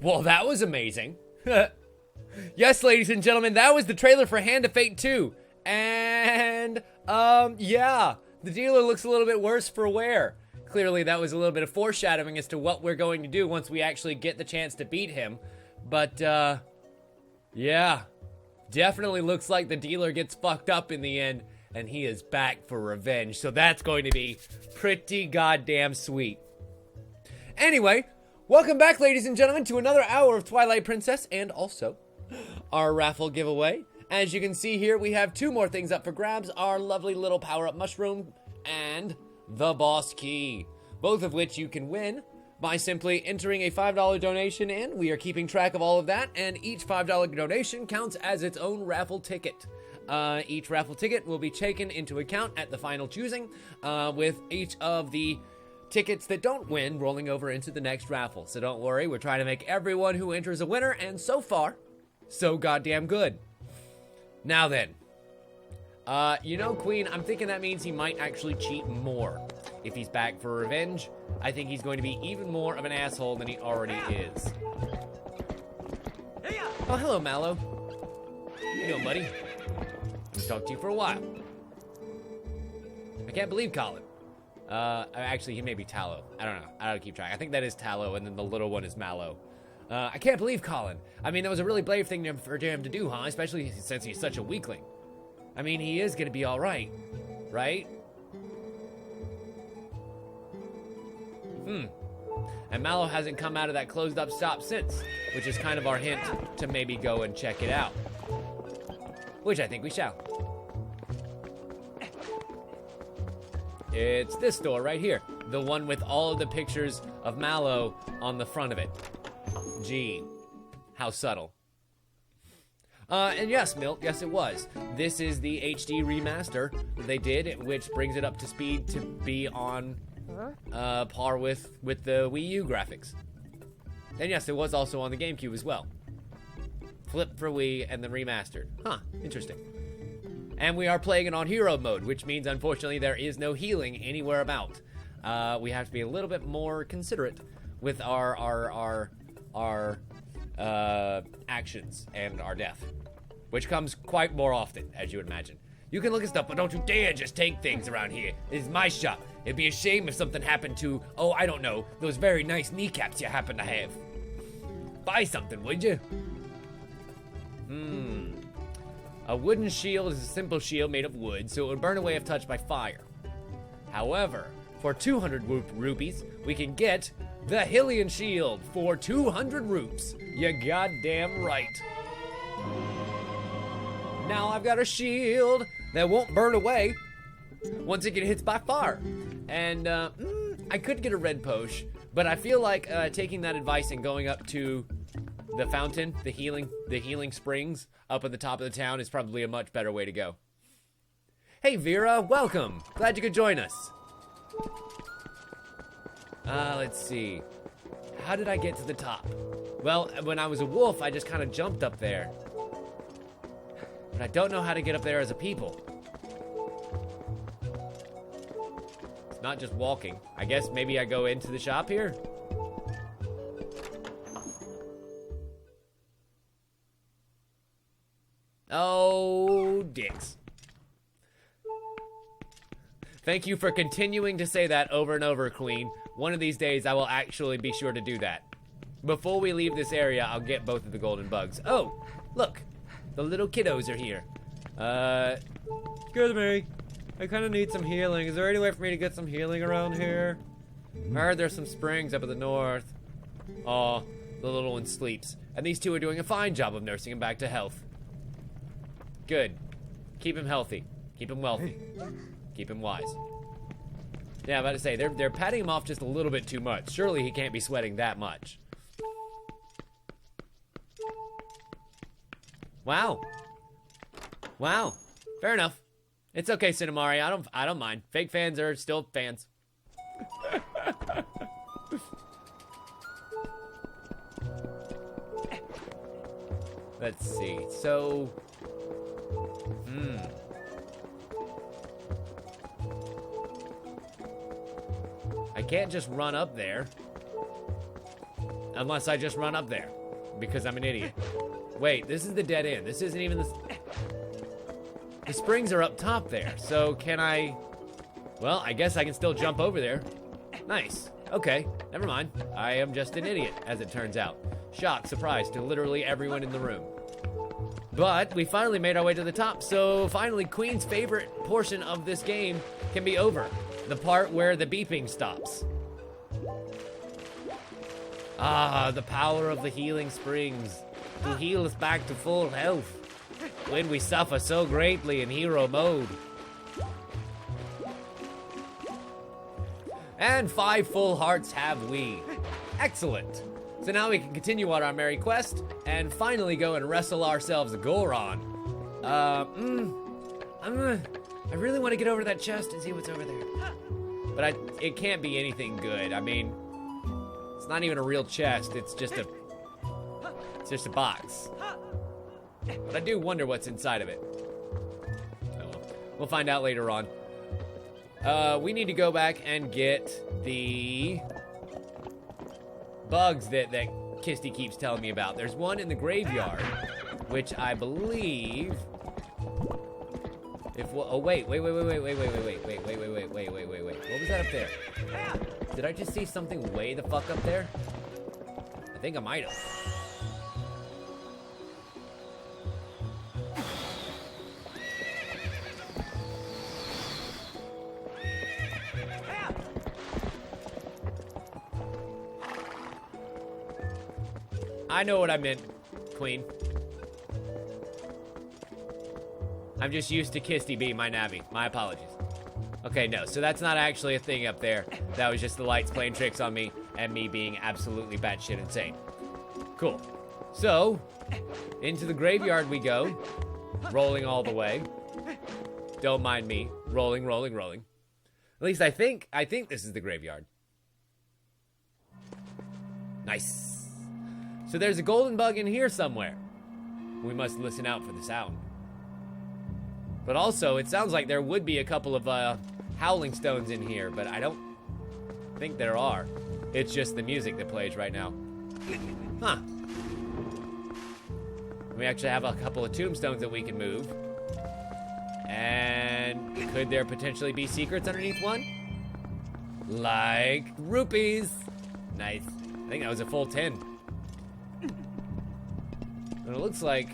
Well, that was amazing. Yes, ladies and gentlemen, that was the trailer for Hand of Fate 2. And, yeah, the dealer looks a little bit worse for wear. Clearly, that was a little bit of foreshadowing as to what we're going to do once we actually get the chance to beat him. But, yeah, definitely looks like the dealer gets fucked up in the end, and he is back for revenge. So that's going to be pretty goddamn sweet. Anyway, welcome back, ladies and gentlemen, to another hour of Twilight Princess, and also our raffle giveaway. As you can see here, we have two more things up for grabs, our lovely little power-up mushroom and the boss key, both of which you can win by simply entering a $5 donation in. We are keeping track of all of that, and each $5 donation counts as its own raffle ticket. Each raffle ticket will be taken into account at the final choosing, with each of the tickets that don't win rolling over into the next raffle. So don't worry, we're trying to make everyone who enters a winner, and so far, so goddamn good. Now then, you know, Queen, I'm thinking that means he might actually cheat more. If he's back for revenge, I think he's going to be even more of an asshole than he already is. Oh, hello, Mallow. You know, buddy. I've talked to you for a while. I can't believe Colin. Actually, he may be Tallow. I don't know. I don't keep track. I think that is Tallow, and then the little one is Mallow. I can't believe Colin. I mean, that was a really brave thing for him to do, huh? Especially since he's such a weakling. I mean, he is gonna be alright, right? And Mallow hasn't come out of that closed-up shop since, which is kind of our hint to maybe go and check it out. Which I think we shall. It's this store right here. The one with all of the pictures of Mallow on the front of it. Gee, how subtle. And yes, Milt, yes it was. This is the HD remaster they did, which brings it up to speed to be on par with the Wii U graphics. And yes, it was also on the GameCube as well. Flip for Wii and then remastered. Huh, interesting. And we are playing it on hero mode, which means unfortunately there is no healing anywhere about. We have to be a little bit more considerate with our actions and our death, which comes quite more often, as you would imagine. You can look at stuff, but don't you dare just take things around here. This is my shop. It'd be a shame if something happened to, oh, I don't know, those very nice kneecaps you happen to have. Buy something, would you? A wooden shield is a simple shield made of wood, so it would burn away if touched by fire. However, for 200 rupees, we can get the Hylian shield for 200 rupees. You goddamn right. Now I've got a shield that won't burn away once it gets hit by fire. And I could get a red posh, but I feel like taking that advice and going up to the fountain, the healing springs up at the top of the town is probably a much better way to go. Hey Vera, welcome. Glad you could join us. Let's see. How did I get to the top? Well, when I was a wolf, I just kind of jumped up there. But I don't know how to get up there as a people. It's not just walking. I guess maybe I go into the shop here? Oh, dicks. Thank you for continuing to say that over and over, Queen. One of these days, I will actually be sure to do that. Before we leave this area, I'll get both of the golden bugs. Oh, look. The little kiddos are here. Excuse me. I kind of need some healing. Is there any way for me to get some healing around here? I heard there's some springs up in the north. Aw, the little one sleeps. And these two are doing a fine job of nursing him back to health. Good. Keep him healthy. Keep him wealthy. Keep him wise. Yeah, I'm about to say, they're patting him off just a little bit too much. Surely he can't be sweating that much. Wow. Wow. Fair enough. It's okay, Cinemari. I don't mind. Fake fans are still fans. Let's see. So, I can't just run up there. Unless I just run up there. Because I'm an idiot. Wait, this is the dead end. This isn't even the... The springs are up top there. So can I... Well, I guess I can still jump over there. Nice. Okay, never mind. I am just an idiot, as it turns out. Shock, surprise to literally everyone in the room. But we finally made our way to the top, so finally Queen's favorite portion of this game can be over. The part where the beeping stops. Ah, the power of the healing springs to heal us back to full health when we suffer so greatly in hero mode. And 5 full hearts have we. Excellent. So now we can continue on our merry quest and finally go and wrestle ourselves a Goron. I really want to get over to that chest and see what's over there. But it can't be anything good. I mean, it's not even a real chest. It's just a box. But I do wonder what's inside of it. Oh well. We'll find out later on. We need to go back and get the bugs that Kisty keeps telling me about. There's one in the graveyard, which I believe... Oh, wait. What was that up there? Did I just see something way the fuck up there? I think I might have. I know what I meant, Queen. I'm just used to Kisty being my Navi. My apologies. Okay, no, so that's not actually a thing up there. That was just the lights playing tricks on me and me being absolutely batshit insane. Cool. So, into the graveyard we go. Rolling all the way. Don't mind me. Rolling. At least I think this is the graveyard. Nice. So there's a golden bug in here somewhere. We must listen out for the sound. But also, it sounds like there would be a couple of howling stones in here, but I don't think there are. It's just the music that plays right now. Huh. We actually have a couple of tombstones that we can move. And could there potentially be secrets underneath one? Like rupees. Nice. I think that was a full 10. And it looks like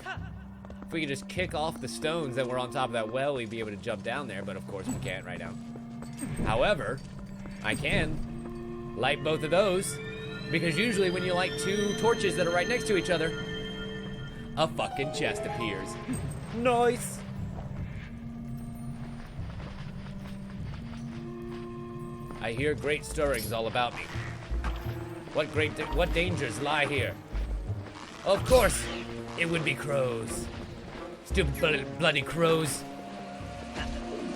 if we could just kick off the stones that were on top of that well, we'd be able to jump down there, but of course we can't right now. However, I can light both of those, because usually when you light 2 torches that are right next to each other, a fucking chest appears. Nice. I hear great stirrings all about me. What dangers lie here? Of course, it would be crows. Stupid bloody crows.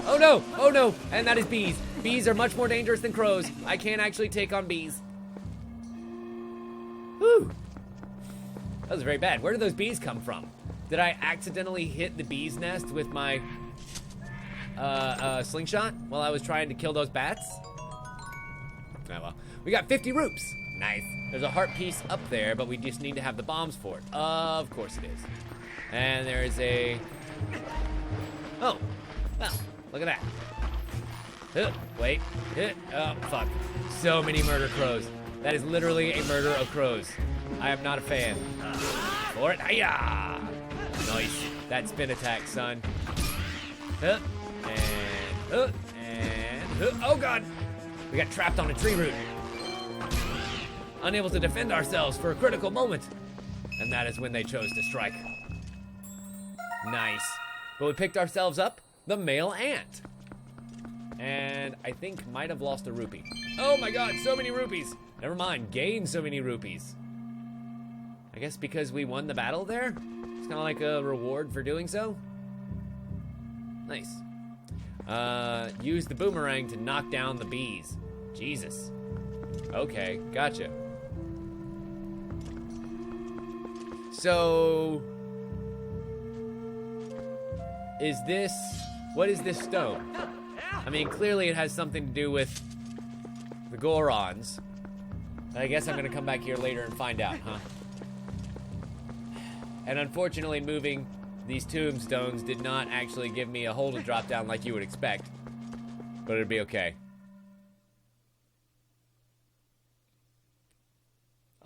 Oh no, and that is bees. Bees are much more dangerous than crows. I can't actually take on bees. Whew. That was very bad. Where did those bees come from? Did I accidentally hit the bee's nest with my slingshot while I was trying to kill those bats? Oh well. We got 50 roops. Nice. There's a heart piece up there, but we just need to have the bombs for it. Of course it is. And there's a... Oh. Well, look at that. Wait. Oh, fuck. So many murder crows. That is literally a murder of crows. I am not a fan. For it. Hiya! Nice. That spin attack, son. Oh, God. We got trapped on a tree root. Unable to defend ourselves for a critical moment. And that is when they chose to strike. Nice. But we picked ourselves up the male ant. And I think might have lost a rupee. Oh my God, so many rupees. Never mind, gained so many rupees. I guess because we won the battle there? It's kind of like a reward for doing so. Nice. Use the boomerang to knock down the bees. Jesus. Okay, gotcha. So, what is this stone? I mean, clearly it has something to do with the Gorons. I guess I'm gonna come back here later and find out, huh? And unfortunately, moving these tombstones did not actually give me a hole to drop down like you would expect. But it'd be okay.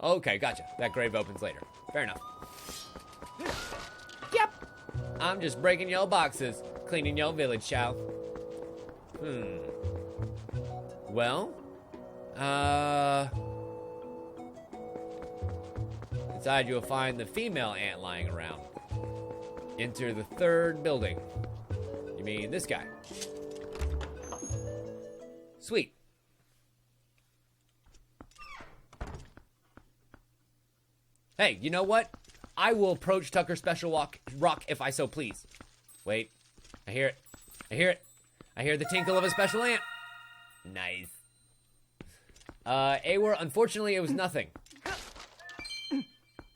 Okay, gotcha. That grave opens later. Fair enough. Yep. I'm just breaking your boxes, cleaning your village, chow. Well, inside you'll find the female ant lying around. Enter the third building. You mean this guy? Sweet. Hey, you know what? I will approach Tucker's special rock if I so please. Wait. I hear it. I hear it. I hear the tinkle of a special ant. Nice. Awar, unfortunately, it was nothing.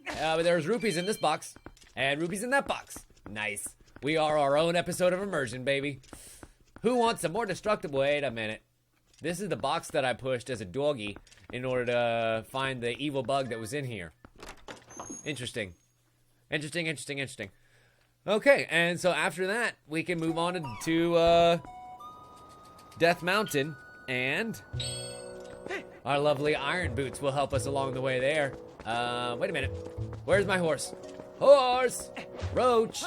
But there was rupees in this box. And rupees in that box. Nice. We are our own episode of Immersion, baby. Who wants some more destructible? Wait a minute. This is the box that I pushed as a doggy in order to find the evil bug that was in here. Interesting. Interesting, interesting, interesting. Okay, and so after that, we can move on to Death Mountain, and our lovely iron boots will help us along the way there. Wait a minute. Where's my horse? Horse! Roach!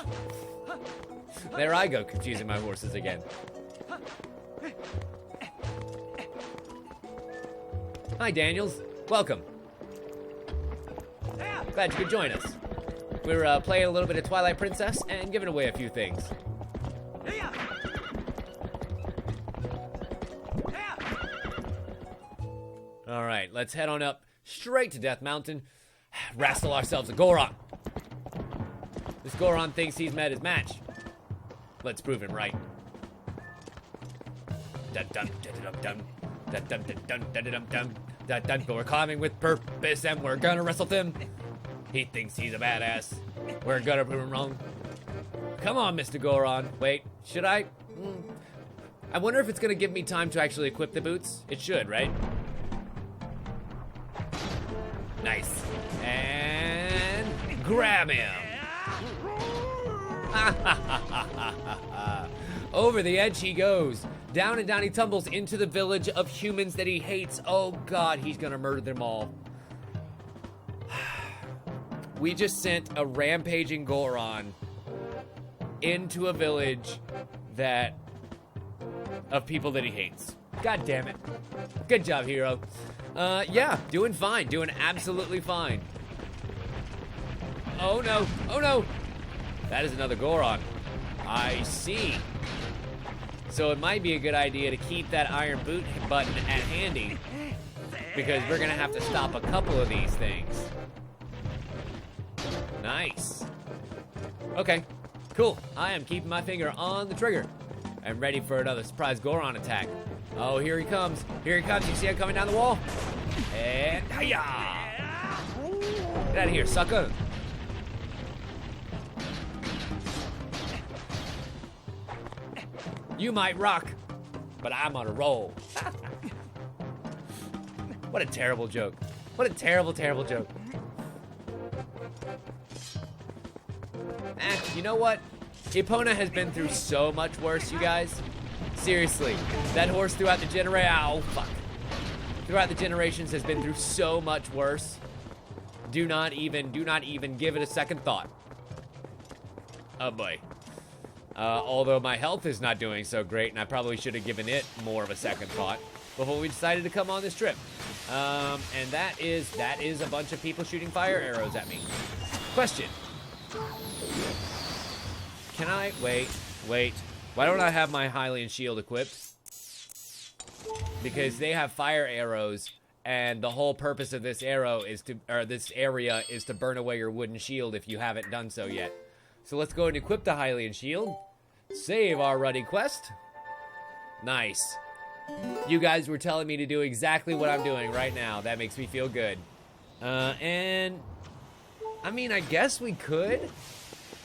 There I go, confusing my horses again. Hi, Daniels. Welcome. Glad you could join us. We're playing a little bit of Twilight Princess and giving away a few things. Alright, let's head on up straight to Death Mountain. Wrestle ourselves a Goron. This Goron thinks he's met his match. Let's prove him right. Dun dun dun dun dun dun dun dun dun dun dun dun dun. But we're climbing with purpose and we're gonna wrestle him. He thinks he's a badass. We're gonna prove him wrong. Come on, Mr. Goron. Wait, should I? I wonder if it's gonna give me time to actually equip the boots. It should, right? Nice. And grab him. Over the edge he goes. Down and down he tumbles into the village of humans that he hates. Oh God, he's gonna murder them all. We just sent a rampaging Goron into a village of people that he hates. God damn it. Good job, hero. Yeah, doing fine. Doing absolutely fine. Oh no. Oh no. That is another Goron. I see. So it might be a good idea to keep that iron boot button at handy, because we're gonna have to stop a couple of these things. Nice. Okay, cool. I am keeping my finger on the trigger. I'm ready for another surprise Goron attack. Oh, here he comes. Here he comes. You see him coming down the wall? And hiya! Get out of here, sucker. You might rock, but I'm on a roll. What a terrible joke. What a terrible, terrible joke. You know what? Epona has been through so much worse, you guys. Seriously, that horse throughout the throughout the generations has been through so much worse. Do not even give it a second thought. Oh boy. Although my health is not doing so great, and I probably should have given it more of a second thought before we decided to come on this trip. And that is a bunch of people shooting fire arrows at me. Question. Can I wait? Why don't I have my Hylian shield equipped? Because they have fire arrows, and the whole purpose of this area is to burn away your wooden shield if you haven't done so yet. So let's go and equip the Hylian shield. Save our ruddy quest. Nice. You guys were telling me to do exactly what I'm doing right now. That makes me feel good. And I mean, I guess we could,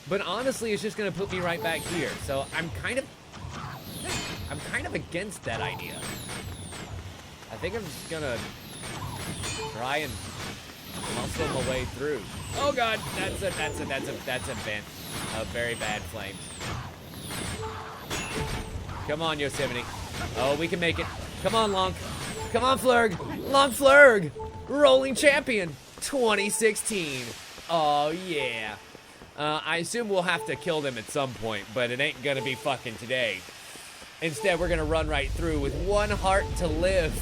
but honestly, it's just gonna put me right back here. So I'm kind of against that idea. I think I'm just gonna try and muscle my way through. Oh god, that's a vent of very bad flames. Come on, Yosemite. Oh, we can make it. Come on, Lonk. Come on, Flurg. Lonk Flurg. Rolling champion 2016. Oh, yeah. I assume we'll have to kill them at some point, but it ain't gonna be fucking today. Instead, we're gonna run right through with one heart to live.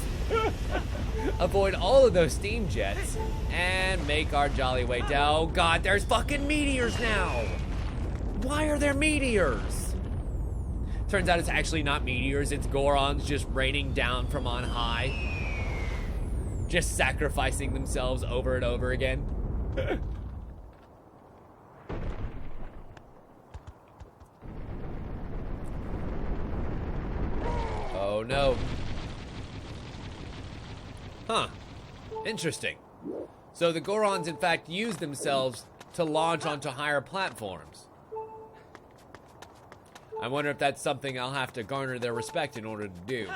Avoid all of those steam jets and make our jolly way down. Oh god, there's fucking meteors now. Why are there meteors? Turns out it's actually not meteors, it's Gorons just raining down from on high. Just sacrificing themselves over and over again. Oh no. Huh. Interesting. So the Gorons in fact use themselves to launch onto higher platforms. I wonder if that's something I'll have to garner their respect in order to do.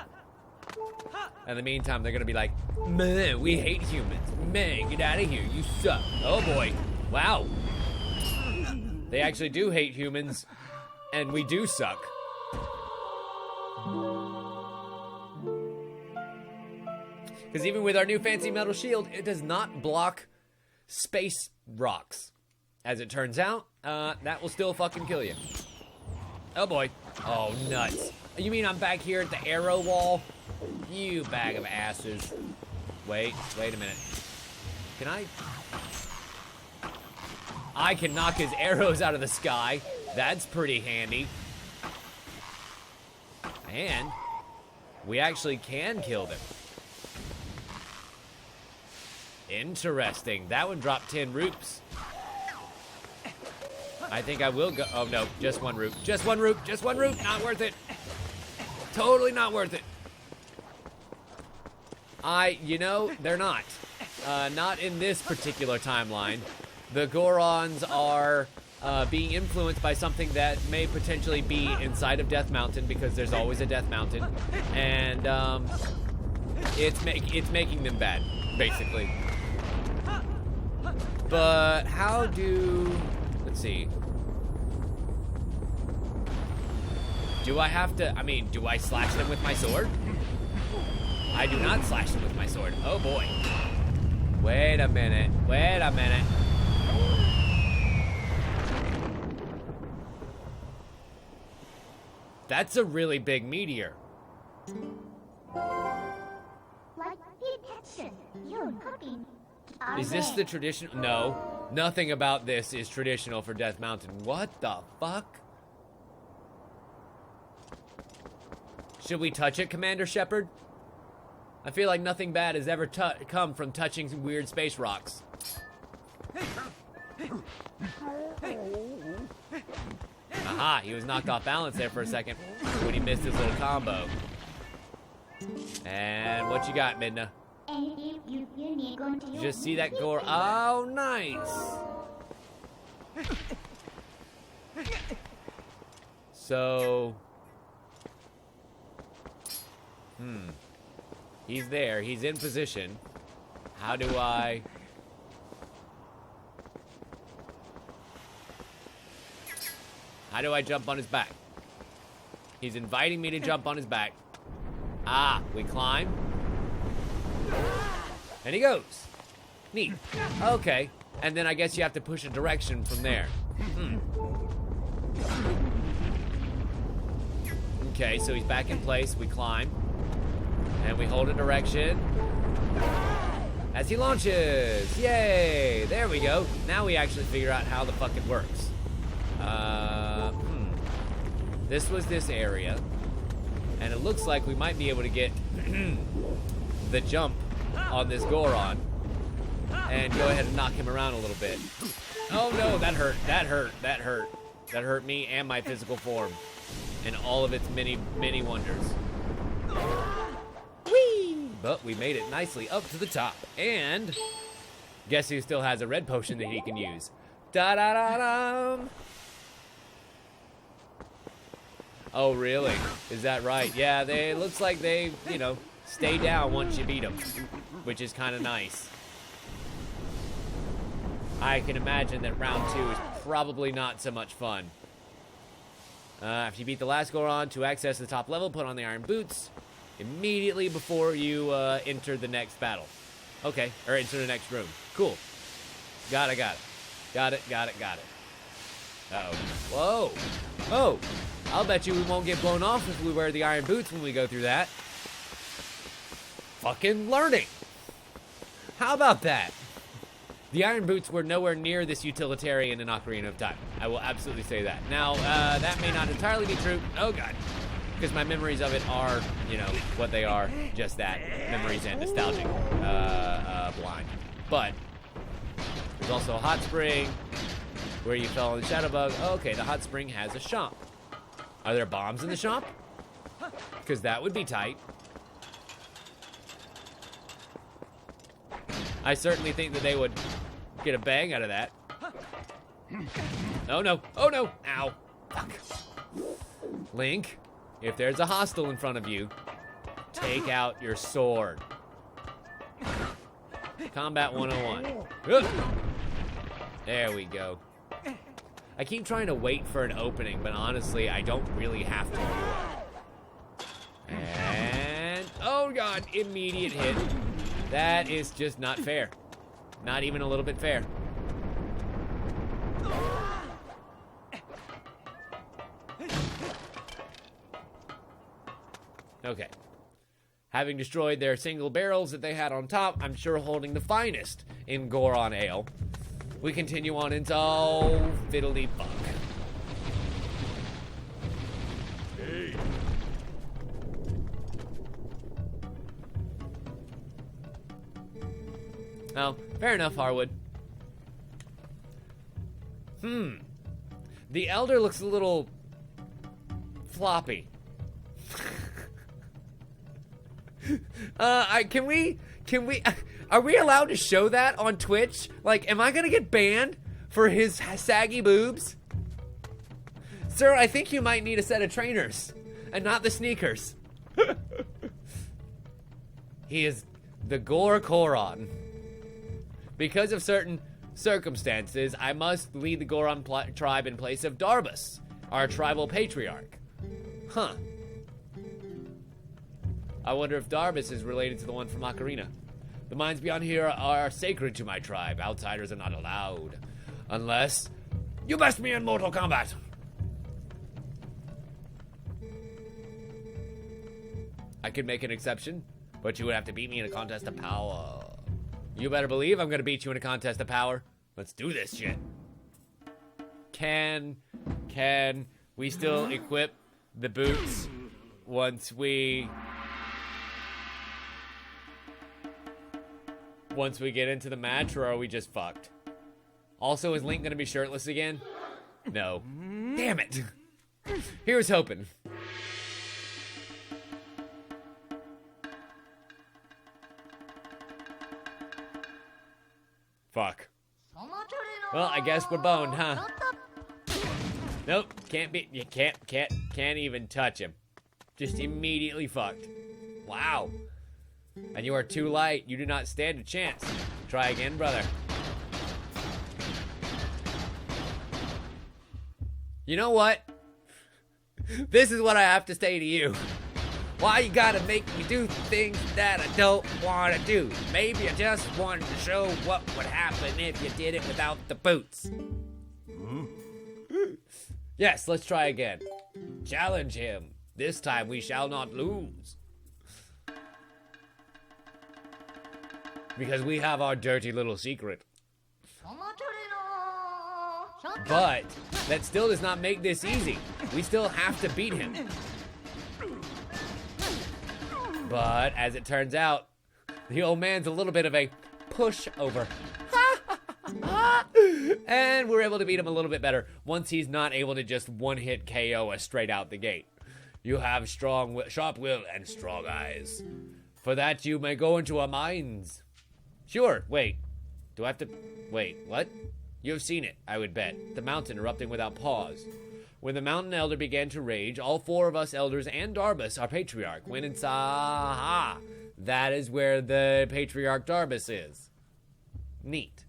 In the meantime, they're gonna be like, man, we hate humans. Man, get out of here, you suck. Oh boy. Wow. They actually do hate humans, and we do suck. Because even with our new fancy metal shield, it does not block space rocks. As it turns out, that will still fucking kill you. Oh boy. Oh, nuts. You mean I'm back here at the arrow wall? You bag of asses. Wait a minute. Can I can knock his arrows out of the sky. That's pretty handy. And we actually can kill them. Interesting. That one dropped 10 roops. I think I will go. Oh no, just one roop. Just one roop. Just one roop. Not worth it. Totally not worth it. You know, they're not. Not in this particular timeline. The Gorons are being influenced by something that may potentially be inside of Death Mountain, because there's always a Death Mountain, and it's making them bad, basically. But how do? Let's see. Do I have to? I mean, do I slash them with my sword? I do not slash them with my sword. Oh boy. Wait a minute. Wait a minute. That's a really big meteor. Is this the tradition? No. Nothing about this is traditional for Death Mountain. What the fuck? Should we touch it, Commander Shepard? I feel like nothing bad has ever come from touching some weird space rocks. Aha, he was knocked off balance there for a second when he missed his little combo. And what you got, Midna? You just see that gore. Oh, nice. So, he's there. He's in position. How do I? How do I jump on his back? He's inviting me to jump on his back. Ah, we climb. And he goes. Neat. Okay. And then I guess you have to push a direction from there. Okay, so he's back in place. We climb. And we hold a direction. As he launches. Yay! There we go. Now we actually figure out how the fuck it works. This was this area. And it looks like we might be able to get the jump on this Goron and go ahead and knock him around a little bit. Oh no, that hurt, that hurt, that hurt. That hurt me and my physical form and all of its many, many wonders. Whee! But we made it nicely up to the top. And guess who still has a red potion that he can use? Da-da-da-dum! Oh, really? Is that right? Yeah, it looks like they, you know, stay down once you beat them, which is kind of nice. I can imagine that round 2 is probably not so much fun. After you beat the last Goron, to access the top level, put on the iron boots immediately before you enter the next battle. Okay, or enter the next room. Cool. Got it. Uh-oh. Whoa. Oh, I'll bet you we won't get blown off if we wear the iron boots when we go through that. Fucking learning. How about that? The iron boots were nowhere near this utilitarian in Ocarina of Time. I will absolutely say that. Now, that may not entirely be true. Oh, God. Because my memories of it are, you know, what they are. Just that. Memories and nostalgic. Blind. But there's also a hot spring where you fell in the shadow bug. Oh, okay, the hot spring has a shop. Are there bombs in the shop? Because that would be tight. I certainly think that they would get a bang out of that. Oh no, oh no, ow. Fuck. Link, if there's a hostile in front of you, take out your sword. Combat 101. Ugh. There we go. I keep trying to wait for an opening, but honestly, I don't really have to. And, oh God, immediate hit. That is just not fair. Not even a little bit fair. Okay. Having destroyed their single barrels that they had on top, I'm sure holding the finest in Goron Ale, we continue on into fiddly fuck. Hey. Oh, fair enough, Harwood. The Elder looks a little floppy. Are we allowed to show that on Twitch? Like, am I gonna get banned for his saggy boobs? Sir, I think you might need a set of trainers, and not the sneakers. He is the Gore Koron. Because of certain circumstances, I must lead the Goron tribe in place of Darbus, our tribal patriarch. Huh. I wonder if Darbus is related to the one from Ocarina. The mines beyond here are sacred to my tribe. Outsiders are not allowed. Unless you best me in Mortal Kombat. I could make an exception, but you would have to beat me in a contest of power. You better believe I'm gonna beat you in a contest of power. Let's do this shit. Can we still equip the boots once we get into the match, or are we just fucked? Also, is Link gonna be shirtless again? No. Damn it. Here's hoping. Fuck. Well, I guess we're boned, huh? Nope, can't be. You can't even touch him. Just immediately fucked. Wow. And you are too light. You do not stand a chance. Try again, brother. You know what? This is what I have to say to you. Why you gotta make me do things that I don't want to do? Maybe I just wanted to show what would happen if you did it without the boots. Yes, let's try again. Challenge him. This time we shall not lose. Because we have our dirty little secret. But that still does not make this easy. We still have to beat him. But as it turns out, the old man's a little bit of a pushover. And we're able to beat him a little bit better once he's not able to just one-hit KO us straight out the gate. You have sharp will and strong eyes. For that you may go into our mines. Sure, wait. Do I have to... Wait, what? You have seen it, I would bet. The mountain erupting without pause. When the mountain elder began to rage, all four of us elders and Darbus, our patriarch, went inside. Aha! That is where the patriarch Darbus is. Neat.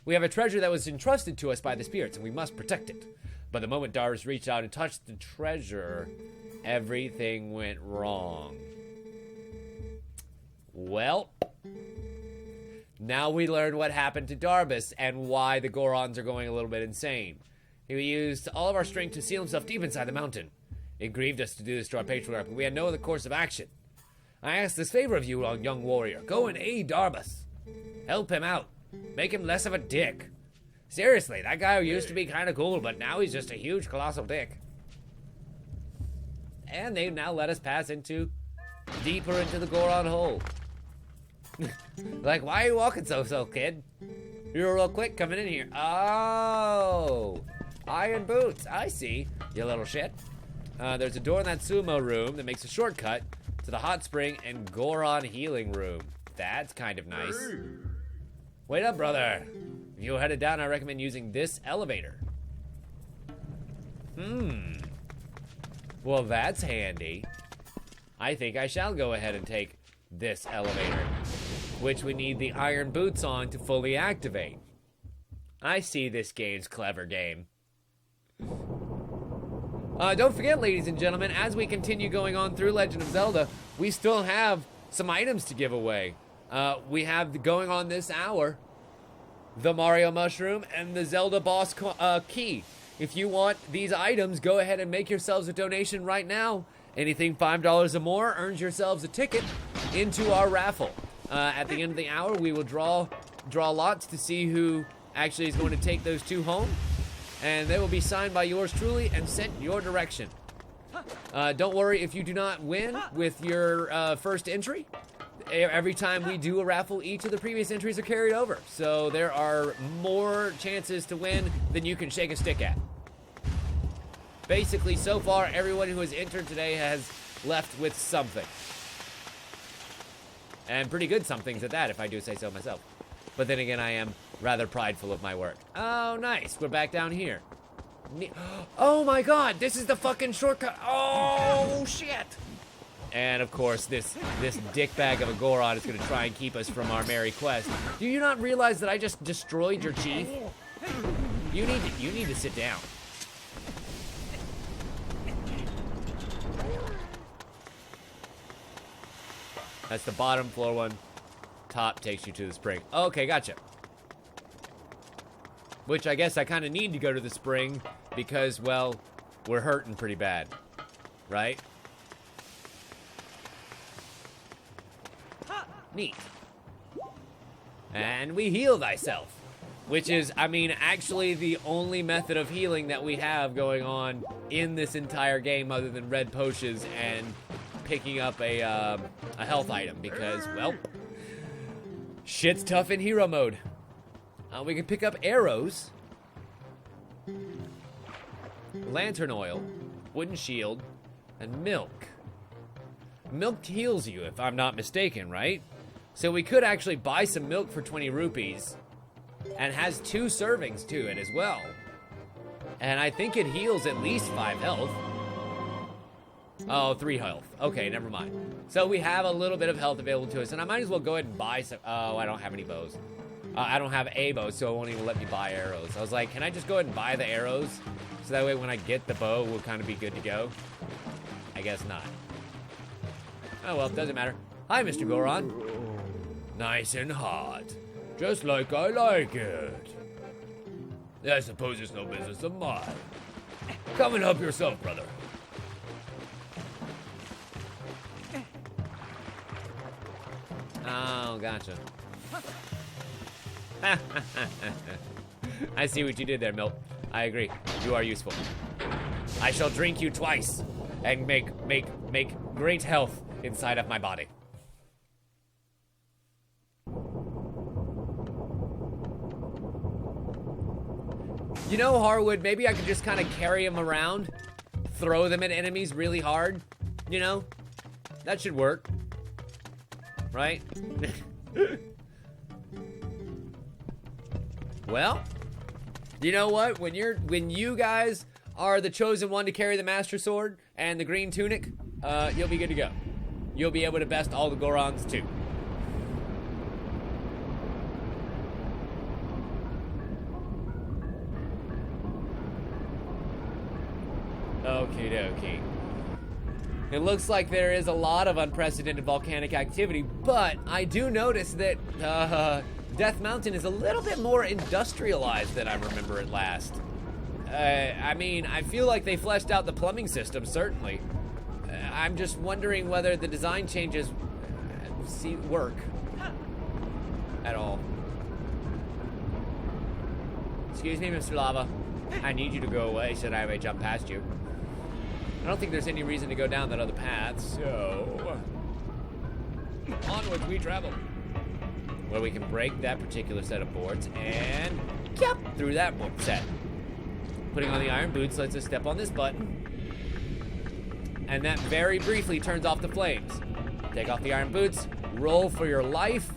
We have a treasure that was entrusted to us by the spirits, and we must protect it. But the moment Darbus reached out and touched the treasure, everything went wrong. Well, now we learn what happened to Darbus and why the Gorons are going a little bit insane. He used all of our strength to seal himself deep inside the mountain. It grieved us to do this to our patriarch, but we had no other course of action. I ask this favor of you, young warrior. Go and aid Darbus. Help him out. Make him less of a dick. Seriously, that guy used to be kind of cool, but now he's just a huge, colossal dick. And they've now let us pass deeper into the Goron hole. Like, why are you walking so, kid? You're real quick coming in here. Oh, iron boots. I see, you little shit. There's a door in that sumo room that makes a shortcut to the hot spring and Goron healing room. That's kind of nice. Wait up, brother. If you're headed down, I recommend using this elevator. Well, that's handy. I think I shall go ahead and take this elevator, which we need the iron boots on to fully activate. I see this game's clever game. Don't forget, ladies and gentlemen, as we continue going on through Legend of Zelda, we still have some items to give away. We have going on this hour, the Mario Mushroom and the Zelda Boss Key. If you want these items, go ahead and make yourselves a donation right now. Anything $5 or more earns yourselves a ticket into our raffle. At the end of the hour, we will draw lots to see who actually is going to take those two home. And they will be signed by yours truly and sent your direction. Don't worry if you do not win with your first entry. Every time we do a raffle, each of the previous entries are carried over. So there are more chances to win than you can shake a stick at. Basically, so far, everyone who has entered today has left with something. And pretty good somethings at that, if I do say so myself. But then again, I am rather prideful of my work. Oh, nice. We're back down here. Oh my god, this is the fucking shortcut. Oh, shit. And of course, this dickbag of a Goron is going to try and keep us from our merry quest. Do you not realize that I just destroyed your chief? You need to sit down. That's the bottom floor one. Top takes you to the spring. Okay, gotcha. Which I guess I kind of need to go to the spring because, well, we're hurting pretty bad. Right? Neat. And we heal thyself. Which is, I mean, actually the only method of healing that we have going on in this entire game other than red potions and picking up a health item because, well, shit's tough in hero mode. We can pick up arrows, lantern oil, wooden shield, and milk. Milk heals you, if I'm not mistaken, right? So we could actually buy some milk for 20 rupees, and has 2 servings to it as well. And I think it heals at least 5 health. Oh, 3 health. Okay, never mind. So we have a little bit of health available to us, and I might as well go ahead and buy some. Oh, I don't have any bows. I don't have a bow, so it won't even let me buy arrows. I was like, can I just go ahead and buy the arrows? So that way when I get the bow, we'll kind of be good to go. I guess not. Oh, well, doesn't matter. Hi, Mr. Goron. Nice and hot. Just like I like it. I suppose it's no business of mine. Come and help yourself, brother. Oh, gotcha. I see what you did there, Milt. I agree. You are useful. I shall drink you twice and make great health inside of my body. You know, Harwood, maybe I could just kind of carry them around, throw them at enemies really hard. You know, that should work. Right? Well, you know what? When you guys are the chosen one to carry the Master Sword and the green tunic, you'll be good to go. You'll be able to best all the Gorons too. Okie dokie. It looks like there is a lot of unprecedented volcanic activity, but I do notice that Death Mountain is a little bit more industrialized than I remember it last. I mean, I feel like they fleshed out the plumbing system, certainly. I'm just wondering whether the design changes work at all. Excuse me, Mr. Lava. I need you to go away, should I may jump past you. I don't think there's any reason to go down that other path, so... onwards we travel. Where we can break that particular set of boards and... yep, through that board set. Putting on the iron boots lets us step on this button. And that very briefly turns off the flames. Take off the iron boots, roll for your life.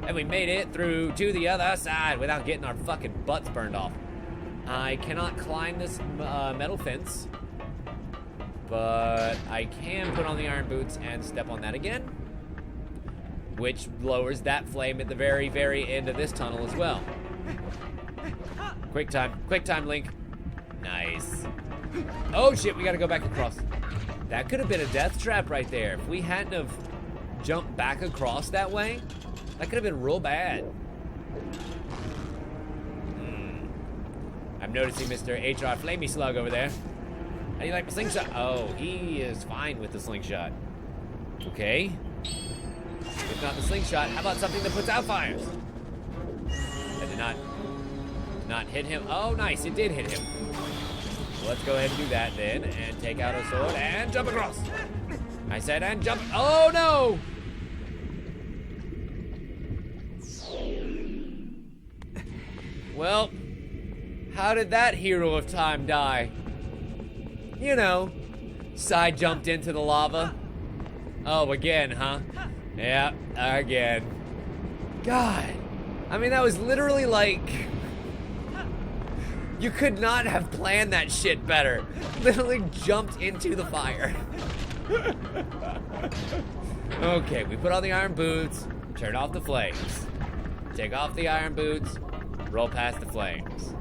And we made it through to the other side without getting our fucking butts burned off. I cannot climb this metal fence, but I can put on the iron boots and step on that again, which lowers that flame at the very, very end of this tunnel as well. Quick time, Link. Nice. Oh shit, we gotta go back across. That could have been a death trap right there. If we hadn't have jumped back across that way, that could have been real bad. I'm noticing Mr. H.R. Flamey Slug over there. How do you like my slingshot? Oh, he is fine with the slingshot. Okay. If not the slingshot, how about something that puts out fires? That did not hit him. Oh, nice, it did hit him. Well, let's go ahead and do that then, and take out a sword and jump across. I said and jump. Oh no! Well, how did that hero of time die? You know, side jumped into the lava. Oh, again, huh? Yeah, again. God, I mean, that was literally like, you could not have planned that shit better. Literally jumped into the fire. Okay, we put on the iron boots, turn off the flames. Take off the iron boots, roll past the flames.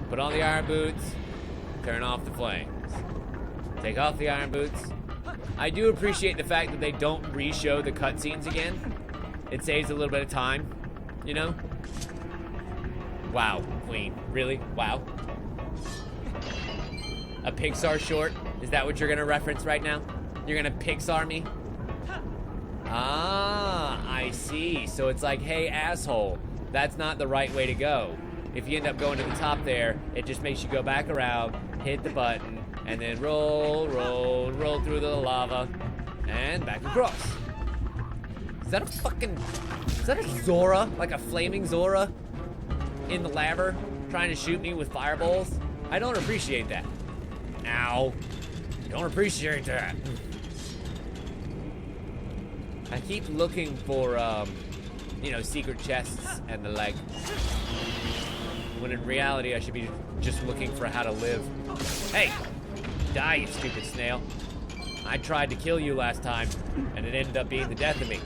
Put on the iron boots, turn off the flames. Take off the iron boots. I do appreciate the fact that they don't re-show the cutscenes again. It saves a little bit of time, you know? Wow, Queen, really? Wow. A Pixar short? Is that what you're gonna reference right now? You're gonna Pixar me? Ah, I see. So it's like, hey, asshole, that's not the right way to go. If you end up going to the top there, it just makes you go back around, hit the button, and then roll through the lava, and back across. Is that a Zora? Like a flaming Zora in the lava trying to shoot me with fireballs? I don't appreciate that. Ow. Don't appreciate that. I keep looking for, you know, secret chests and the like. When in reality, I should be just looking for how to live. Hey! Die, you stupid snail. I tried to kill you last time, and it ended up being the death of me.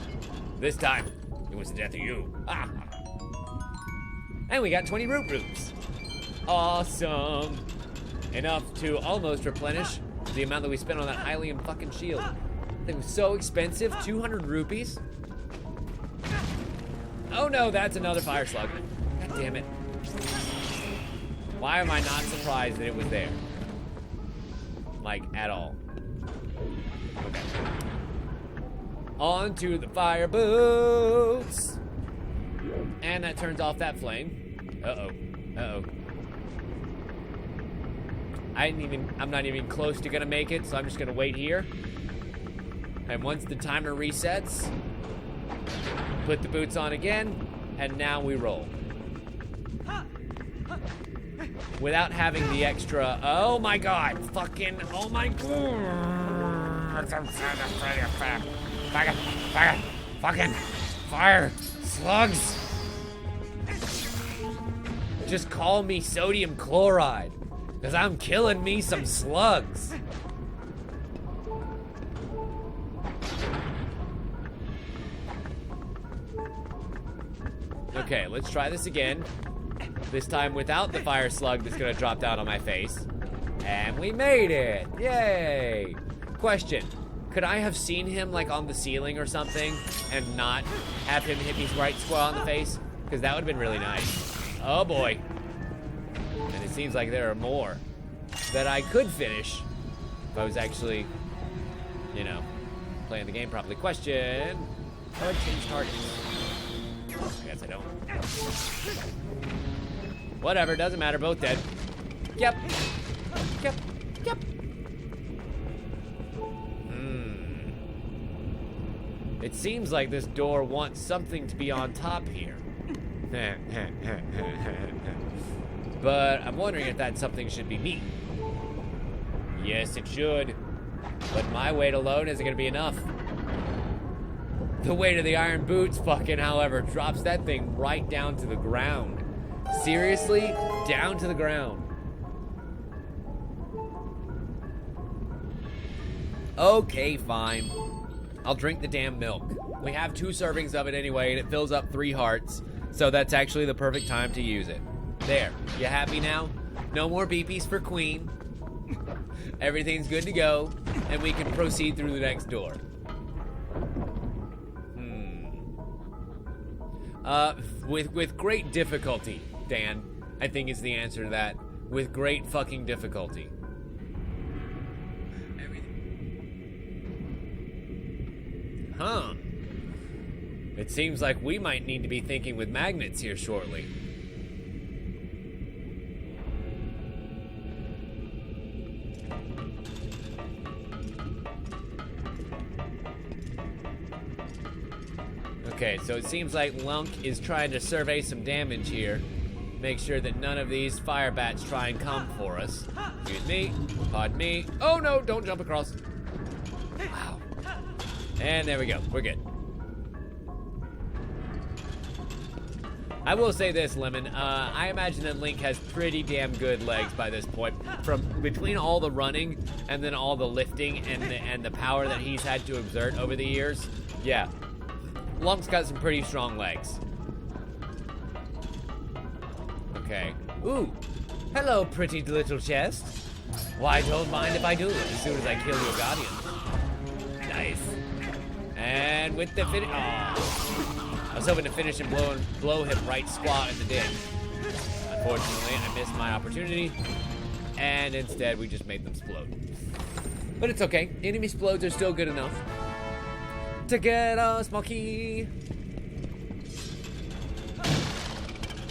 This time, it was the death of you. Ah. And we got 20 root roots. Awesome. Enough to almost replenish the amount that we spent on that Hylium fucking shield. It was so expensive, 200 rupees. Oh no, that's another fire slug. God damn it. Why am I not surprised that it was there? Like, at all. Okay. On to the fire boots. And that turns off that flame. Uh-oh. Uh-oh. I'm not even close to gonna make it, so I'm just gonna wait here. And once the timer resets, put the boots on again, and now we roll. Without having the extra, oh my god, fucking, oh my god. Fucking fire slugs. Just call me sodium chloride, because I'm killing me some slugs. Okay, let's try this again. This time without the fire slug that's gonna drop down on my face. And we made it! Yay! Question. Could I have seen him like on the ceiling or something and not have him hit me right square on the face? Because that would have been really nice. Oh boy. And it seems like there are more that I could finish if I was actually, you know, playing the game properly. Question. How do I change targets? I guess I don't. Whatever, doesn't matter, both dead. Yep. Yep. Yep. It seems like this door wants something to be on top here. But I'm wondering if that something should be me. Yes, it should. But my weight alone isn't gonna be enough. The weight of the iron boots fucking, however, drops that thing right down to the ground. Seriously? Down to the ground. Okay, fine. I'll drink the damn milk. We have 2 servings of it anyway, and it fills up 3 hearts, so that's actually the perfect time to use it. There, you happy now? No more beepies for Queen. Everything's good to go, and we can proceed through the next door. With great difficulty, Dan, I think is the answer to that. With great fucking difficulty. Huh. It seems like we might need to be thinking with magnets here shortly. Okay, so it seems like Lunk is trying to survey some damage here. Make sure that none of these fire bats try and come for us. Excuse me. Pardon me. Oh no, don't jump across. Wow. And there we go. We're good. I will say this, Lemon. I imagine that Link has pretty damn good legs by this point. From between all the running and then all the lifting and the power that he's had to exert over the years. Yeah. Lunk's got some pretty strong legs. Okay. Ooh. Hello, pretty little chest. Why, don't mind if I do, as soon as I kill your guardian. Nice. And with the finish. Oh. I was hoping to finish and blow him right squat in the dick. Unfortunately, I missed my opportunity. And instead, we just made them explode. But it's okay. Enemy explodes are still good enough to get a small key,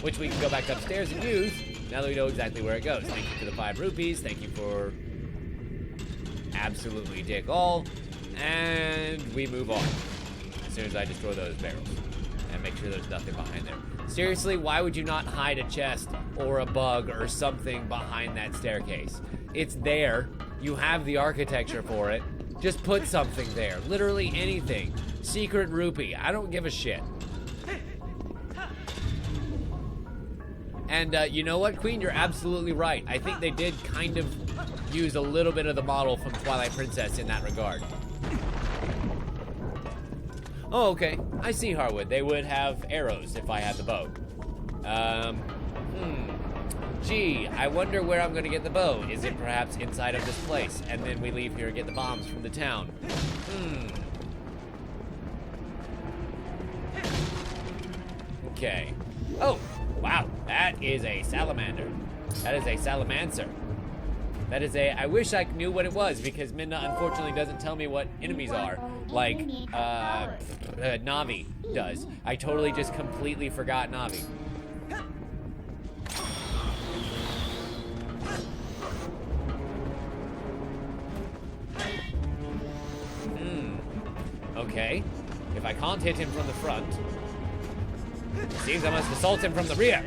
which we can go back upstairs and use now that we know exactly where it goes. Thank you for the 5 rupees. Thank you for absolutely dick all. And we move on as soon as I destroy those barrels and make sure there's nothing behind there. Seriously, why would you not hide a chest or a bug or something behind that staircase? It's there. You have the architecture for it. Just put something there. Literally anything. Secret rupee. I don't give a shit. And you know what, Queen? You're absolutely right. I think they did kind of use a little bit of the model from Twilight Princess in that regard. Oh, okay. I see, Harwood. They would have arrows if I had the bow. Gee, I wonder where I'm gonna get the bow. Is it perhaps inside of this place? And then we leave here and get the bombs from the town. Okay. Oh, wow. That is a salamander. That is a salamancer. That is a, I wish I knew what it was, because Minna unfortunately doesn't tell me what enemies are, like, Navi does. I totally just completely forgot Navi. Okay. If I can't hit him from the front, it seems I must assault him from the rear.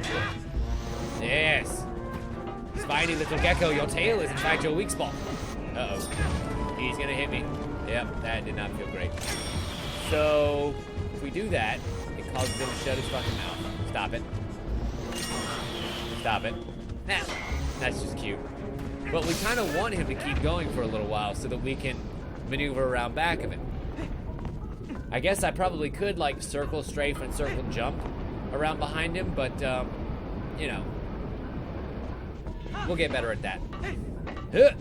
Yes. Spiny little gecko, your tail is in fact your weak spot. Uh-oh. He's gonna hit me. Yep, that did not feel great. So, if we do that, it causes him to shut his fucking mouth. Stop it. Stop it. Nah, that's just cute. But we kind of want him to keep going for a little while so that we can maneuver around back of him. I guess I probably could, like, circle strafe and circle jump around behind him, but, you know, we'll get better at that.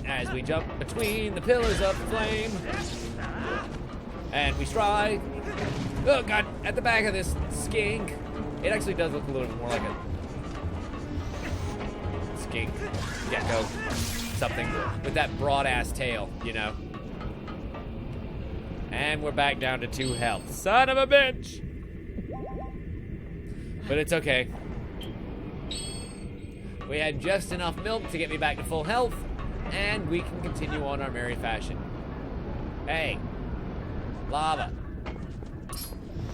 As we jump between the pillars of flame. And we strike. Oh god, at the back of this skink. It actually does look a little bit more like a skink, gecko, something with that broad ass tail, you know. And we're back down to 2 health. Son of a bitch! But it's okay. We had just enough milk to get me back to full health, and we can continue on our merry fashion. Hey, lava.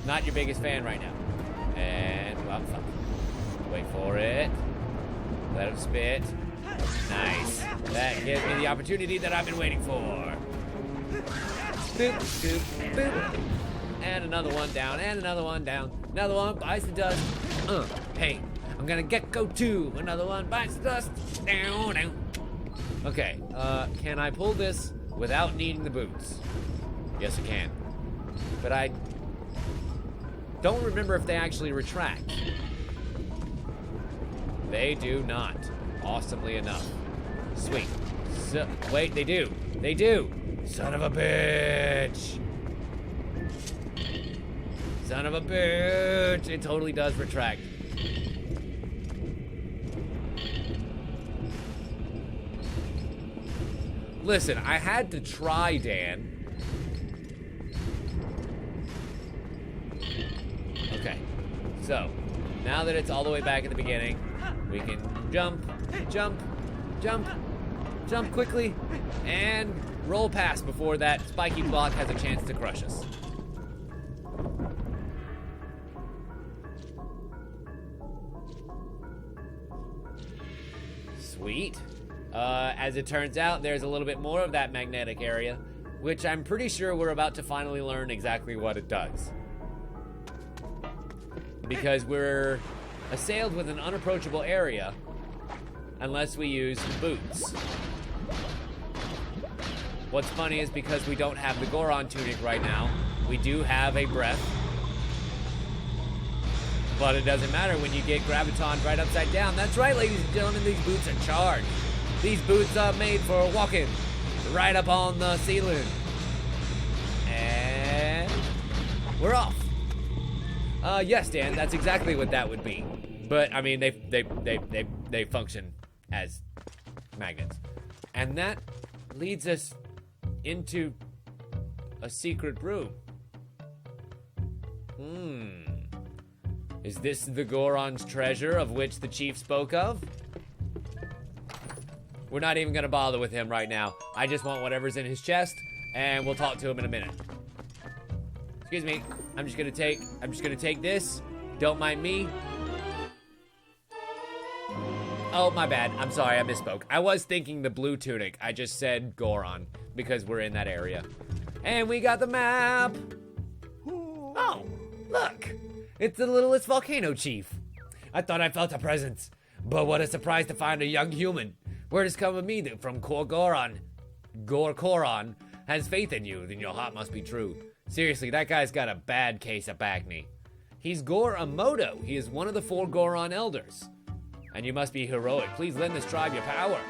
Not your biggest fan right now. And, well, fuck. Wait for it. Let him spit. Nice. That gives me the opportunity that I've been waiting for. Boop, boop, boop. And another one down, and another one down. Another one bites the dust. Hey, I'm gonna gecko too. Another one bites the dust. Down, down. Okay, can I pull this without needing the boots? Yes, I can. But I don't remember if they actually retract. They do not. Awesomely enough. Sweet. So, wait, they do. They do. Son of a bitch. Son of a bitch. It totally does retract. Listen, I had to try, Dan. Okay. So, now that it's all the way back at the beginning, we can jump, jump, jump, jump quickly, and roll past before that spiky block has a chance to crush us. Sweet. As it turns out, there's a little bit more of that magnetic area, which I'm pretty sure we're about to finally learn exactly what it does. Because we're assailed with an unapproachable area unless we use boots. What's funny is because we don't have the Goron tunic right now, we do have a breath. But it doesn't matter when you get graviton right upside down. That's right, ladies and gentlemen, these boots are charged. These boots are made for walking right up on the ceiling. And we're off. Yes, Dan, that's exactly what that would be. But I mean, they function as magnets. And that leads us into a secret room. Is this the Goron's treasure of which the chief spoke of? We're not even gonna bother with him right now. I just want whatever's in his chest, and we'll talk to him in a minute. Excuse me. I'm just gonna take this. Don't mind me. Oh, my bad. I'm sorry, I misspoke. I was thinking the blue tunic. I just said Goron because we're in that area. And we got the map. Oh, look. It's the littlest volcano chief. I thought I felt a presence, but what a surprise to find a young human. Word has come to me that from Goron has faith in you, then your heart must be true. Seriously, that guy's got a bad case of Bagni. He's Goromoto. He is one of the 4 Goron elders. And you must be heroic. Please lend this tribe your power.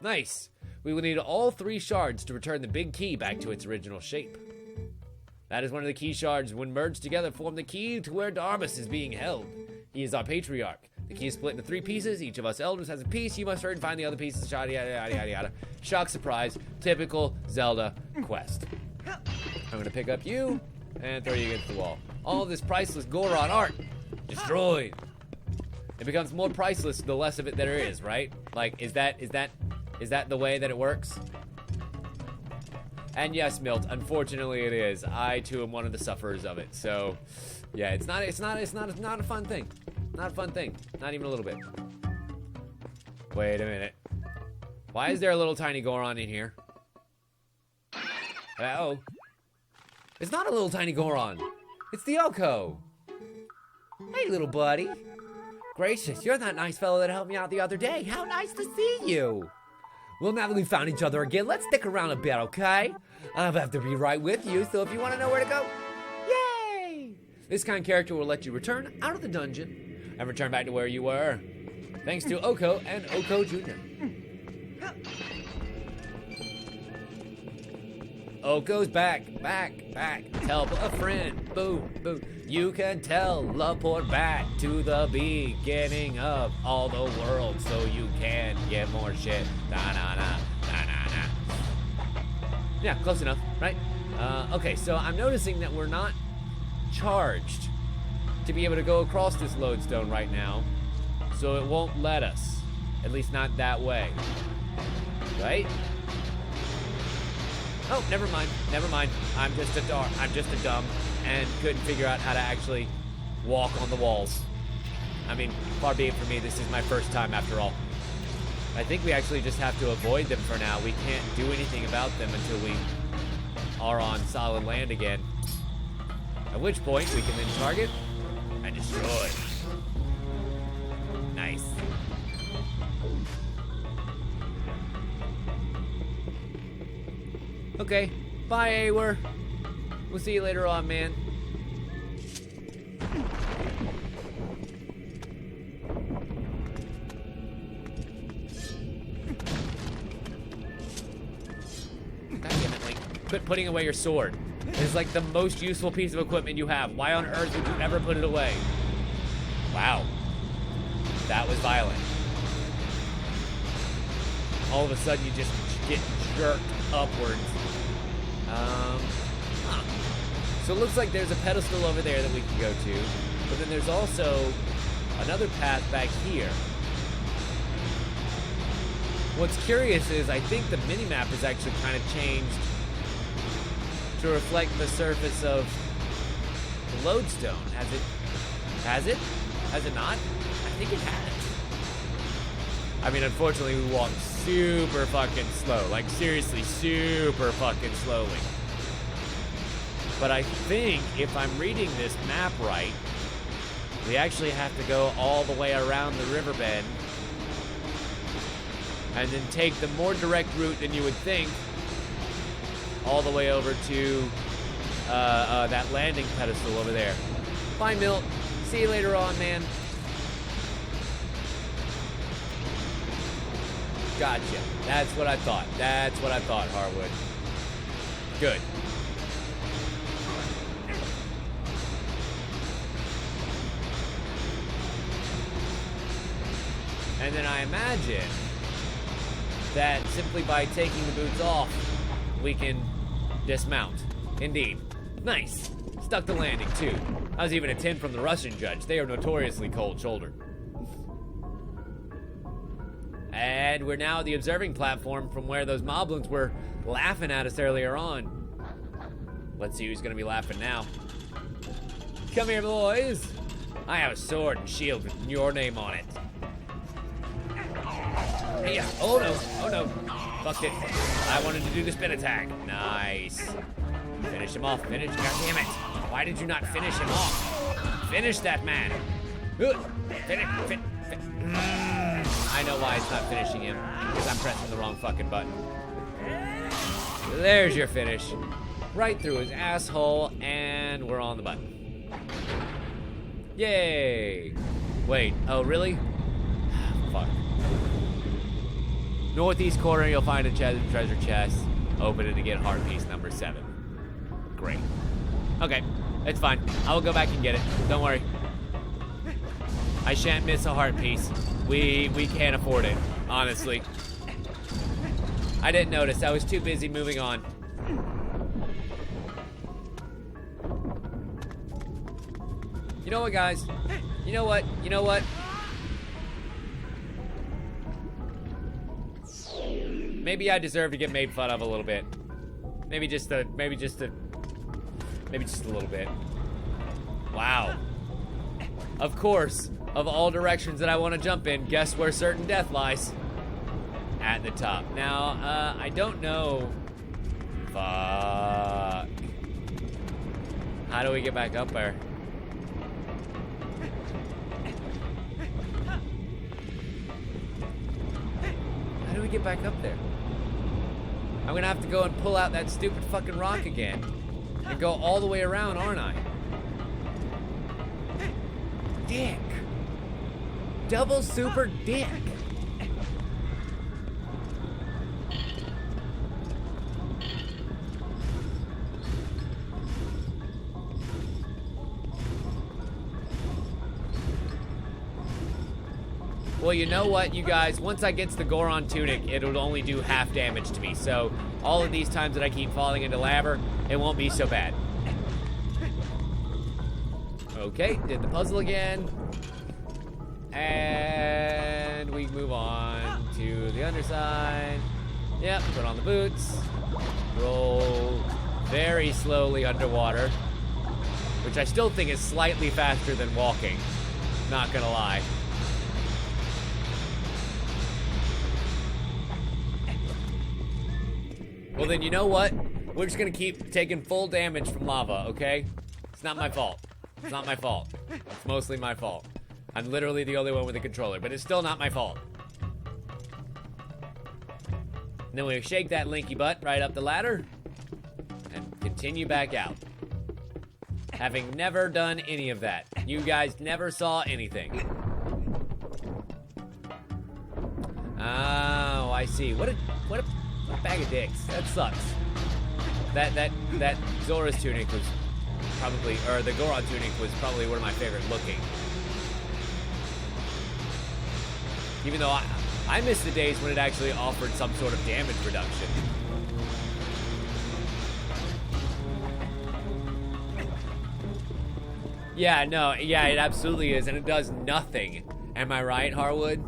Nice. We will need all 3 shards to return the big key back to its original shape. That is one of the key shards. When merged together, form the key to where Darbus is being held. He is our patriarch. The key is split into 3 pieces. Each of us elders has a piece. You must hurry and find the other pieces. Yada, yada, yada, yada, yada. Shock, surprise. Typical Zelda quest. I'm going to pick up you and throw you against the wall. All of this priceless Goron art destroyed. It becomes more priceless the less of it there is, right? Like, is that the way that it works? And yes, Milt, unfortunately it is. I too am one of the sufferers of it. So, yeah, it's not a fun thing. Not a fun thing. Not even a little bit. Wait a minute. Why is there a little tiny Goron in here? Uh-oh. It's not a little tiny Goron. It's the Oko. Hey, little buddy. Gracious, you're that nice fellow that helped me out the other day. How nice to see you. Well, now that we've found each other again, let's stick around a bit, okay? I'll have to be right with you, so if you want to know where to go, yay! This kind character will let you return out of the dungeon and return back to where you were. Thanks to Oko and Oko Jr. Oh, goes back. Tell a friend, boo, boo. You can teleport back to the beginning of all the world so you can get more shit. Na. Yeah, close enough, right? Okay, so I'm noticing that we're not charged to be able to go across this lodestone right now, so it won't let us. At least not that way. Right? Oh, never mind. I'm just a dumb and couldn't figure out how to actually walk on the walls. I mean, far be it from me, this is my first time after all. I think we actually just have to avoid them for now. We can't do anything about them until we are on solid land again. At which point we can then target and destroy. Nice. Okay, bye Awer. We'll see you later on, man. God damn it, Link. Quit putting away your sword. It is like the most useful piece of equipment you have. Why on earth would you ever put it away? Wow. That was violent. All of a sudden you just get jerked upwards. So it looks like there's a pedestal over there that we can go to, but then there's also another path back here. What's curious is I think the minimap is actually kind of changed to reflect the surface of the lodestone. Has it? Has it not? I think it has. I mean, unfortunately, we walked super fucking slow. Like, seriously, super fucking slowly. But I think, if I'm reading this map right, we actually have to go all the way around the riverbed and then take the more direct route than you would think all the way over to that landing pedestal over there. Bye, Milt. See you later on, man. Gotcha. That's what I thought. Harwood. Good. And then I imagine that simply by taking the boots off, we can dismount. Indeed. Nice. Stuck the landing, too. That was even a 10 from the Russian judge. They are notoriously cold-shouldered. And we're now at the observing platform from where those moblins were laughing at us earlier on. Let's see who's gonna be laughing now. Come here, boys. I have a sword and shield with your name on it. Hey, oh no. Fucked it. I wanted to do the spin attack. Nice. Finish him off. God damn it. Why did you not finish him off? Finish that man. I know why it's not finishing him. Because I'm pressing the wrong fucking button. There's your finish. Right through his asshole, and we're on the button. Yay. Wait, oh really? Fuck. Northeast corner, you'll find a treasure chest. Open it to get heart piece number 7. Great. Okay, it's fine. I will go back and get it. Don't worry. I shan't miss a heart piece. We can't afford it, honestly. I didn't notice. I was too busy moving on. You know what, guys? You know what? Maybe I deserve to get made fun of a little bit. Maybe just a little bit. Wow. Of course, of all directions that I want to jump in, guess where certain death lies? At the top. Now, I don't know. Fuck. How do we get back up there? How do we get back up there? I'm gonna have to go and pull out that stupid fucking rock again and go all the way around, aren't I? Dick. Double super dick. Well, you know what, you guys? Once I get to the Goron Tunic, it'll only do half damage to me. So all of these times that I keep falling into lava, it won't be so bad. Okay, did the puzzle again. And we move on to the underside. Yep, put on the boots. Roll very slowly underwater, which I still think is slightly faster than walking. Not gonna lie. Well, then you know what? We're just gonna keep taking full damage from lava, okay? It's not my fault. It's not my fault. It's mostly my fault. I'm literally the only one with a controller, but it's still not my fault. And then we shake that linky butt right up the ladder and continue back out. Having never done any of that. You guys never saw anything. Oh, I see. What a bag of dicks. That sucks. That Zora's tunic was probably, or the Goron tunic was probably one of my favorite looking. Even though I miss the days when it actually offered some sort of damage reduction. Yeah, no, yeah, it absolutely is, and it does nothing. Am I right, Harwood?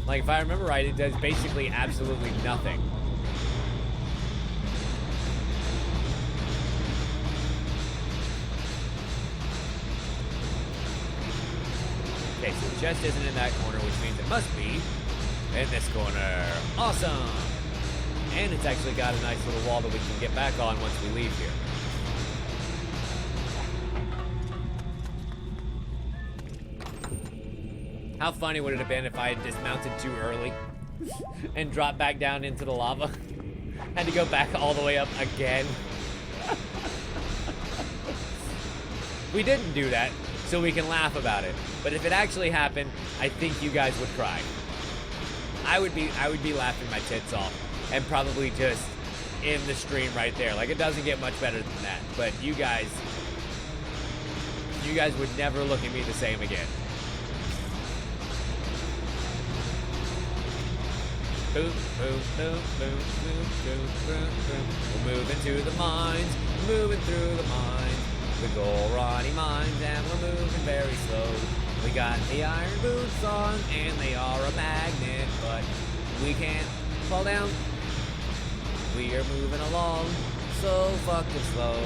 Like, if I remember right, it does basically absolutely nothing. Okay, so the chest isn't in that corner, which means it must be in this corner. Awesome! And it's actually got a nice little wall that we can get back on once we leave here. How funny would it have been if I had dismounted too early and dropped back down into the lava? Had to go back all the way up again. We didn't do that, so we can laugh about it. But if it actually happened, I think you guys would cry. I would be laughing my tits off, and probably just in the stream right there. Like, it doesn't get much better than that. But you guys would never look at me the same again. Boom, boom, boom, boom, boom, boom, boom, boom. We're moving to the mines, moving through the mines, the Gorani mines, and we're moving very slow. We got the iron boots on, and they are a magnet, but we can't fall down. We are moving along so fucking slow,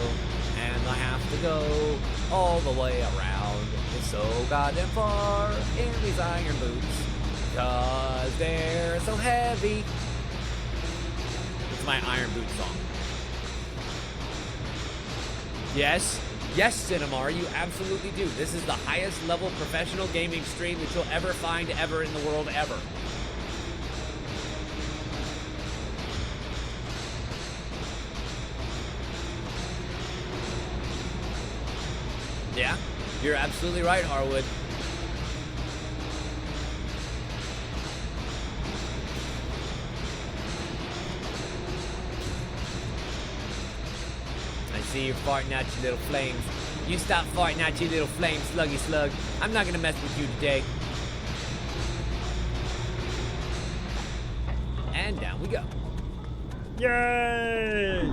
and I have to go all the way around. It's so goddamn far in these iron boots. 'Cause they're so heavy. It's my Iron Boot song. Yes, Cinemar, you absolutely do. This is the highest level professional gaming stream that you'll ever find ever in the world ever. Yeah, you're absolutely right, Harwood. See you farting out your little flames. You stop farting out your little flames, sluggy slug. I'm not gonna mess with you today. And down we go. Yay!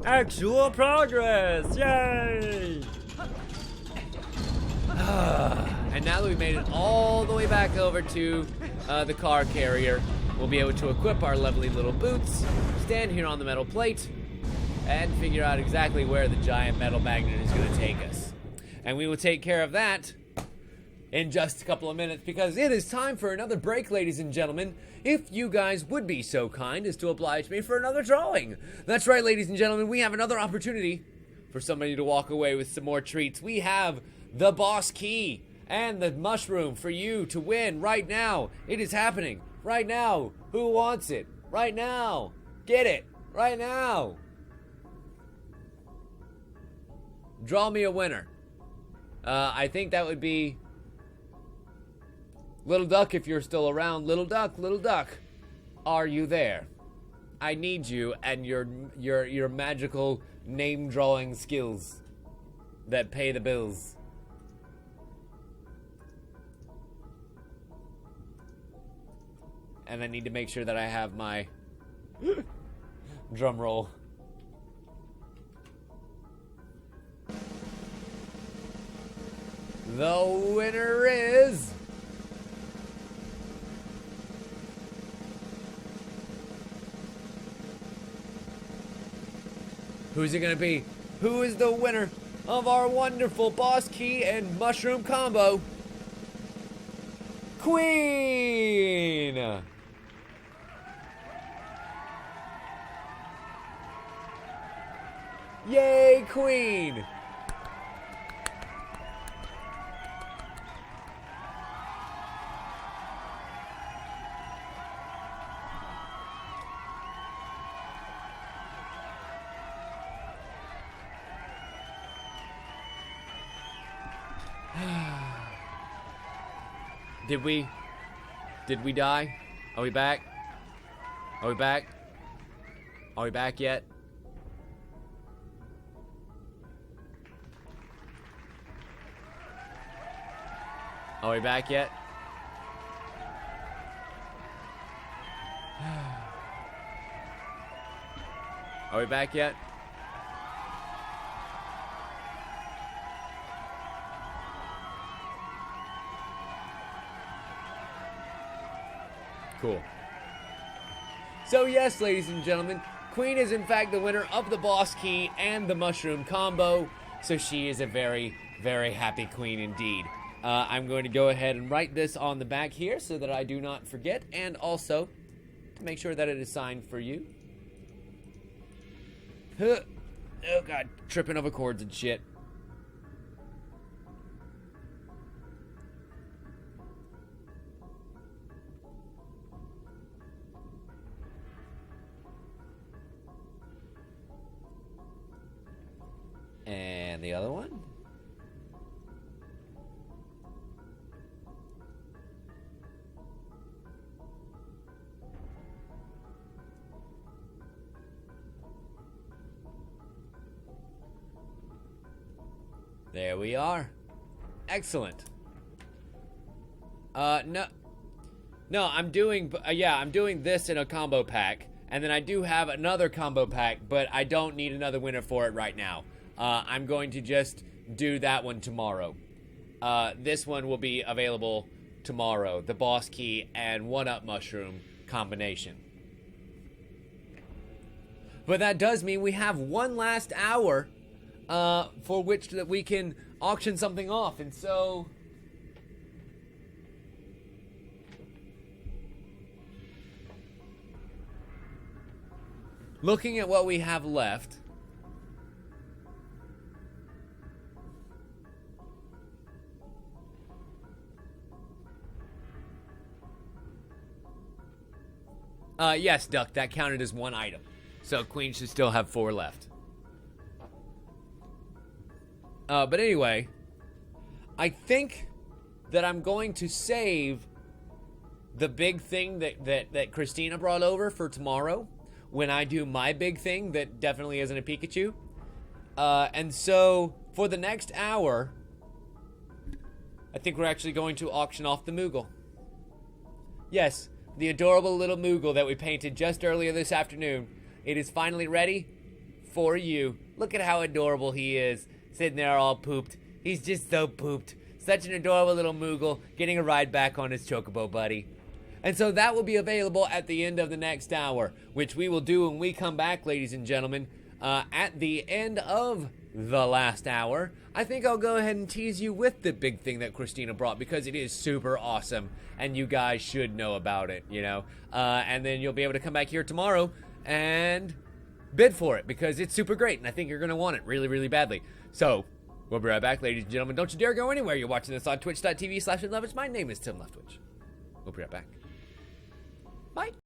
Actual progress! Yay! And now that we've made it all the way back over to the car carrier, we'll be able to equip our lovely little boots, stand here on the metal plate, and figure out exactly where the giant metal magnet is going to take us. And we will take care of that in just a couple of minutes, because it is time for another break, ladies and gentlemen. If you guys would be so kind as to oblige me for another drawing. That's right, ladies and gentlemen, we have another opportunity for somebody to walk away with some more treats. We have the boss key and the mushroom for you to win right now. It is happening right now. Who wants it? Right now. Get it right now. Draw me a winner. I think that would be Little Duck, if you're still around. Little Duck, are you there? I need you and your magical name drawing skills that pay the bills. and I need to make sure that I have my drum roll. The winner is... Who's it gonna be? Who is the winner of our wonderful boss key and mushroom combo? Queen! Yay, Queen! Did we die? Are we back? Are we back? Are we back yet? Are we back yet? Are we back yet? Cool. So yes, ladies and gentlemen, Queen is in fact the winner of the boss key and the mushroom combo. So she is a very, very happy queen indeed. I'm going to go ahead and write this on the back here so that I do not forget, and also to make sure that it is signed for you. Oh god, tripping over cords and shit. And the other one. There we are. Excellent. No, I'm doing this in a combo pack, and then I do have another combo pack, but I don't need another winner for it right now. I'm going to just do that one tomorrow. This one will be available tomorrow. The boss key and 1-up mushroom combination. But that does mean we have one last hour for which that we can auction something off. And so... looking at what we have left... yes, Duck, that counted as 1 item. So Queen should still have 4 left. But anyway, I think that I'm going to save the big thing that Christina brought over for tomorrow when I do my big thing that definitely isn't a Pikachu. And so for the next hour, I think we're actually going to auction off the Moogle. Yes, the adorable little Moogle that we painted just earlier this afternoon. It is finally ready for you. Look at how adorable he is, sitting there all pooped. He's just so pooped. Such an adorable little Moogle, getting a ride back on his Chocobo buddy. And so that will be available at the end of the next hour, which we will do when we come back, ladies and gentlemen. At the end of the last hour, I think I'll go ahead and tease you with the big thing that Christina brought, because it is super awesome, and you guys should know about it, you know? And then you'll be able to come back here tomorrow and bid for it, because it's super great, and I think you're going to want it really, really badly. So, we'll be right back, ladies and gentlemen. Don't you dare go anywhere. You're watching this on twitch.tv/Leftwich. My name is Tim Leftwich. We'll be right back. Bye.